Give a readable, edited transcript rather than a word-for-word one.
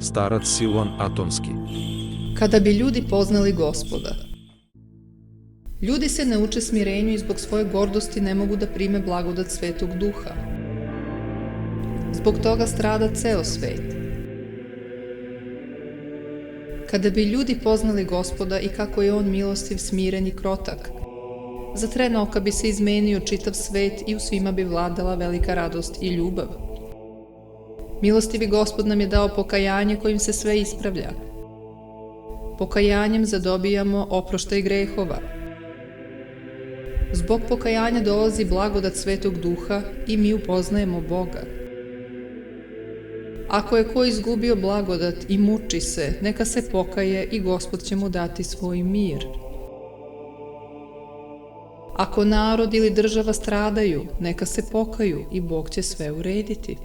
Starac Silvan Atonski. Kada bi ljudi poznali Gospoda. Ljudi se ne uče smirenju i zbog svoje gordosti ne mogu da prime blagodat Svetog Duha. Zbog toga strada ceo svet. Kada bi ljudi poznali Gospoda i kako je On milostiv, smiren i krotak, za tren oka bi se izmenio čitav svet i u svima bi vladala velika radost i ljubav. Milostivi Gospod nam je dao pokajanje kojim se sve ispravlja. Pokajanjem zadobijamo oproštaj grehova. Zbog pokajanja dolazi blagodat Svetog Duha i mi upoznajemo Boga. Ako je ko izgubio blagodat i muči se, neka se pokaje i Gospod će mu dati svoj mir. Ako narod ili država stradaju, neka se pokaju i Bog će sve urediti.